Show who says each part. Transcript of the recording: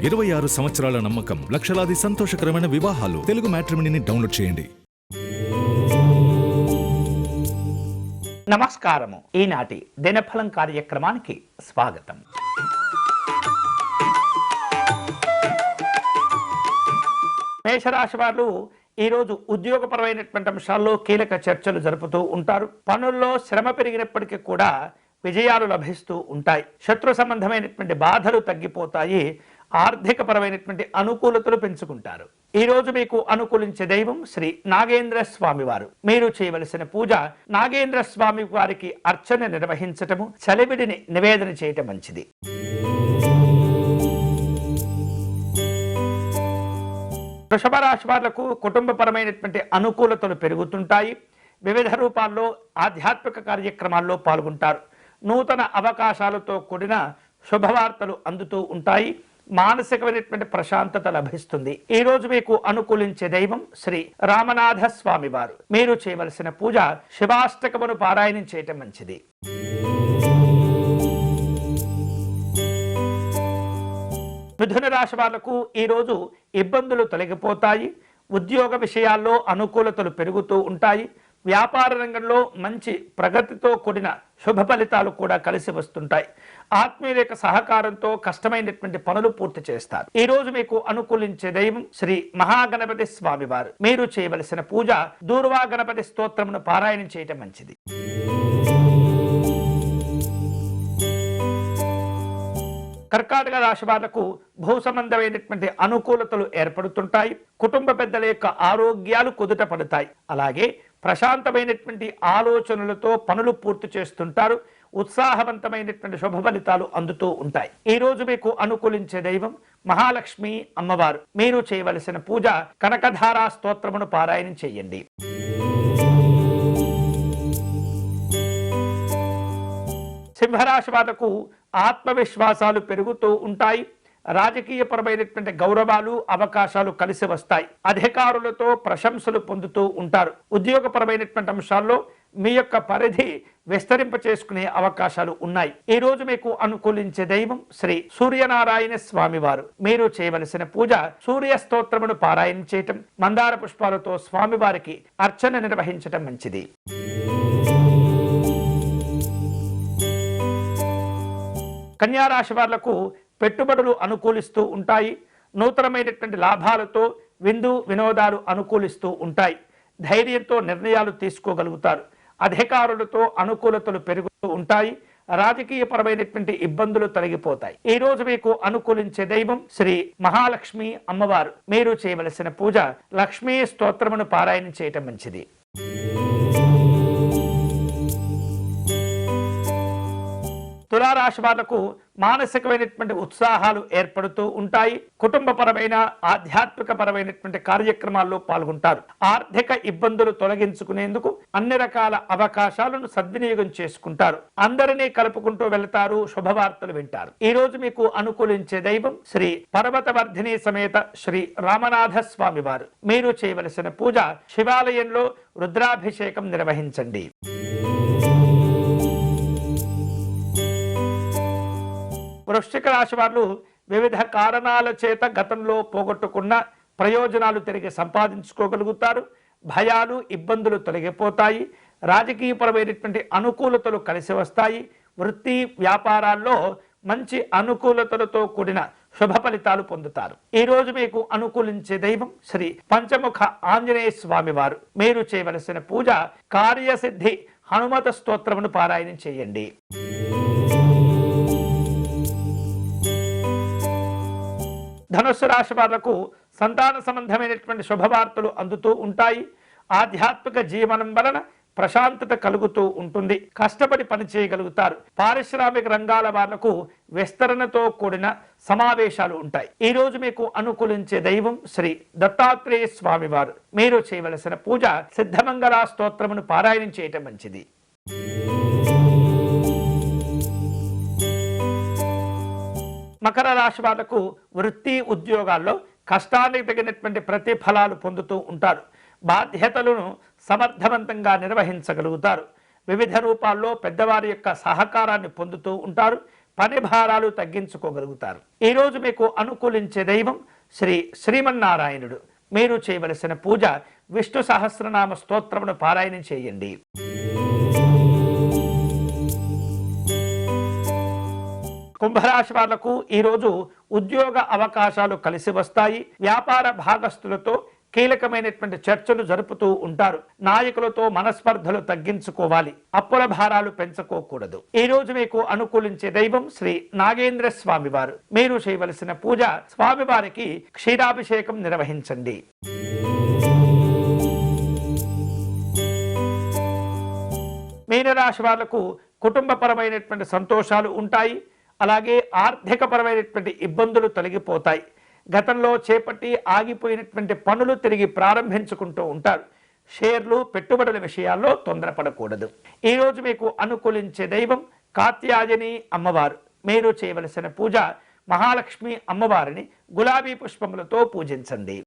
Speaker 1: 26 సంవత్సరాల నమ్మకం, లక్షలాది సంతోషకరమైన వివాహాలు. తెలుగు మ్యాట్రిమోనీని డౌన్లోడ్ చేయండి.
Speaker 2: నమస్కారము. ఈనాటి దినఫలం కార్యక్రమానికి స్వాగతం. మేషరాశి వారు ఈరోజు ఉద్యోగపరమైనటువంటి అంశాల్లో కీలక చర్చలు జరుపుతూ ఉంటారు. పనుల్లో శ్రమ పెరిగినప్పటికీ కూడా విజయాలు లభిస్తూ ఉంటాయి. శత్రు సంబంధమైనటువంటి బాధలు తగ్గిపోతాయి. ఆర్థిక పరమైనటువంటి అనుకూలతలు పెంచుకుంటారు. ఈ రోజు మీకు అనుకూలించే దైవం శ్రీ నాగేంద్ర స్వామి వారు. మీరు చేయవలసిన పూజ నాగేంద్ర స్వామి వారికి అర్చన నిర్వహించటము, చలివిడిని నివేదన చేయటం మంచిది. వృషభ రాశి వాళ్లకు కుటుంబపరమైనటువంటి అనుకూలతలు పెరుగుతుంటాయి. వివిధ రూపాల్లో ఆధ్యాత్మిక కార్యక్రమాల్లో పాల్గొంటారు. నూతన అవకాశాలతో కూడిన శుభవార్తలు అందుతూ ఉంటాయి. మానసికమైనటువంటి ప్రశాంతత లభిస్తుంది. ఈ రోజు మీకు అనుకూలించే దైవం శ్రీ రామనాథ స్వామి వారు. మీరు చేయవలసిన పూజ శివాష్టకమును పారాయణం చేయటం మంచిది. మిథున రాశి వాళ్లకు ఈరోజు ఇబ్బందులు తొలగిపోతాయి. ఉద్యోగ విషయాల్లో అనుకూలతలు పెరుగుతూ ఉంటాయి. వ్యాపార రంగంలో మంచి ప్రగతితో కూడిన శుభ ఫలితాలు కూడా కలిసి వస్తుంటాయి. ఆత్మీయుల యొక్క సహకారంతో కష్టమైనటువంటి పనులు పూర్తి చేస్తారు. ఈ రోజు మీకు అనుకూలించే దైవం శ్రీ మహాగణపతి స్వామి వారు. మీరు చేయవలసిన పూజ దూర్వా గణపతి స్తోత్రమును పారాయణం చేయటం మంచిది. కర్కాటక రాశి వాళ్లకు భూ సంబంధమైనటువంటి అనుకూలతలు ఏర్పడుతుంటాయి. కుటుంబ పెద్దల యొక్క ఆరోగ్యాలు కుదుట పడతాయి. అలాగే ప్రశాంతమైనటువంటి ఆలోచనలతో పనులు పూర్తి చేస్తుంటారు. ఉత్సాహవంతమైనటువంటి శుభ ఫలితాలు అందుతూ ఉంటాయి. ఈ రోజు మీకు అనుకూలించే దైవం మహాలక్ష్మి అమ్మవారు. మీరు చేయవలసిన పూజ కనకధారా స్తోత్రమును పారాయణం చేయండి. సింహరాశి వాళ్లకు ఆత్మవిశ్వాసాలు పెరుగుతూ ఉంటాయి. రాజకీయపరమైనటువంటి గౌరవాలు, అవకాశాలు కలిసి వస్తాయి. అధికారులతో ప్రశంసలు పొందుతూ ఉంటారు. ఉద్యోగపరమైనటువంటి అంశాల్లో మీ యొక్క పరిధి విస్తరింప చేసుకునే అవకాశాలు ఉన్నాయి. ఈ రోజు మీకు అనుకూలించే దైవం శ్రీ సూర్యనారాయణ స్వామి వారు. మీరు చేయవలసిన పూజ సూర్య స్తోత్రమును పారాయణం చేయటం, మందార పుష్పాలతో స్వామివారికి అర్చన నిర్వహించటం మంచిది. కన్యారాశి వాళ్లకు పెట్టుబడులు అనుకూలిస్తూ ఉంటాయి. నూతనమైనటువంటి లాభాలతో విందు వినోదాలు అనుకూలిస్తూ ఉంటాయి. ధైర్యంతో నిర్ణయాలు తీసుకోగలుగుతారు. అధికారులతో అనుకూలతలు పెరుగుతూ ఉంటాయి. రాజకీయపరమైనటువంటి ఇబ్బందులు తొలగిపోతాయి. ఈ రోజు మీకు అనుకూలించే దైవం శ్రీ మహాలక్ష్మి అమ్మవారు. మీరు చేయవలసిన పూజ లక్ష్మీ స్తోత్రమును పారాయణం చేయటం మంచిది. తులారాశి వాళ్లకు మానసికమైనటువంటి ఉత్సాహాలు ఏర్పడుతూ ఉంటాయి. కుటుంబపరమైన ఆధ్యాత్మిక పరమైనటువంటి కార్యక్రమాల్లో పాల్గొంటారు. ఆర్థిక ఇబ్బందులు తొలగించుకునేందుకు అన్ని రకాల అవకాశాలను సద్వినియోగం చేసుకుంటారు. అందరినీ కలుపుకుంటూ వెళతారు. శుభవార్తలు వింటారు. ఈ రోజు మీకు అనుకూలించే దైవం శ్రీ పర్వతవర్ధిని సమేత శ్రీ రామనాథ స్వామి వారు. మీరు చేయవలసిన పూజ శివాలయంలో రుద్రాభిషేకం నిర్వహించండి. వృశ్చిక రాశి వారు వివిధ కారణాల చేత గతంలో పోగొట్టుకున్న ప్రయోజనాలు తిరిగి సంపాదించుకోగలుగుతారు. భయాలు, ఇబ్బందులు తొలగిపోతాయి. రాజకీయపరమైనటువంటి అనుకూలతలు కలిసి వస్తాయి. వృత్తి వ్యాపారాల్లో మంచి అనుకూలతలతో కూడిన శుభ ఫలితాలు పొందుతారు. ఈ రోజు మీకు అనుకూలించే దైవం శ్రీ పంచముఖ ఆంజనేయ స్వామి వారు. మీరు చేయవలసిన పూజ కార్యసిద్ధి హనుమత స్తోత్రమును పారాయణం చేయండి. ధనుస్సు రాశి వాళ్లకు సంతాన సంబంధమైనటువంటి శుభవార్తలు అందుతూ ఉంటాయి. ఆధ్యాత్మిక జీవనం వలన ప్రశాంతత కలుగుతూ ఉంటుంది. కష్టపడి పని చేయగలుగుతారు. పారిశ్రామిక రంగాల వాళ్లకు విస్తరణతో కూడిన సమావేశాలు ఉంటాయి. ఈ రోజు మీకు అనుకూలించే దైవం శ్రీ దత్తాత్రేయ స్వామి వారు. మీరు చేయవలసిన పూజ సిద్ధమంగళ స్తోత్రమును పారాయణం చేయటం మంచిది. మకర రాశి వాళ్లకు వృత్తి ఉద్యోగాల్లో కష్టానికి తగినటువంటి ప్రతిఫలాలు పొందుతూ ఉంటారు. బాధ్యతలను సమర్థవంతంగా నిర్వహించగలుగుతారు. వివిధ రూపాల్లో పెద్దవారి యొక్క సహకారాన్ని పొందుతూ ఉంటారు. పని భారాలు తగ్గించుకోగలుగుతారు. ఈరోజు మీకు అనుకూలించే దైవం శ్రీమన్నారాయణుడు. మీరు చేయవలసిన పూజ విష్ణు సహస్రనామ స్తోత్రమును పారాయణం చేయండి. కుంభరాశి వాళ్లకు ఈరోజు ఉద్యోగ అవకాశాలు కలిసి వస్తాయి. వ్యాపార భాగస్తులతో కీలకమైనటువంటి చర్చలు జరుపుతూ ఉంటారు. నాయకులతో మనస్పర్ధలు తగ్గించుకోవాలి. అప్పుల భారాలు పెంచుకోకూడదు. ఈ రోజు మీకు అనుకూలించే దైవం శ్రీ నాగేంద్ర స్వామి వారు. మీరు చేయవలసిన పూజ స్వామివారికి క్షీరాభిషేకం నిర్వహించండి. మీనరాశి వాళ్లకు కుటుంబపరమైనటువంటి సంతోషాలు ఉంటాయి. అలాగే ఆర్థికపరమైనటువంటి ఇబ్బందులు తొలగిపోతాయి. గతంలో చేపట్టి ఆగిపోయినటువంటి పనులు తిరిగి ప్రారంభించుకుంటూ ఉంటారు. షేర్లు పెట్టుబడుల విషయాల్లో తొందరపడకూడదు. ఈరోజు మీకు అనుకూలించే దైవం కాత్యాయని అమ్మవారు. మీరు చేయవలసిన పూజ మహాలక్ష్మి అమ్మవారిని గులాబీ పుష్పములతో పూజించండి.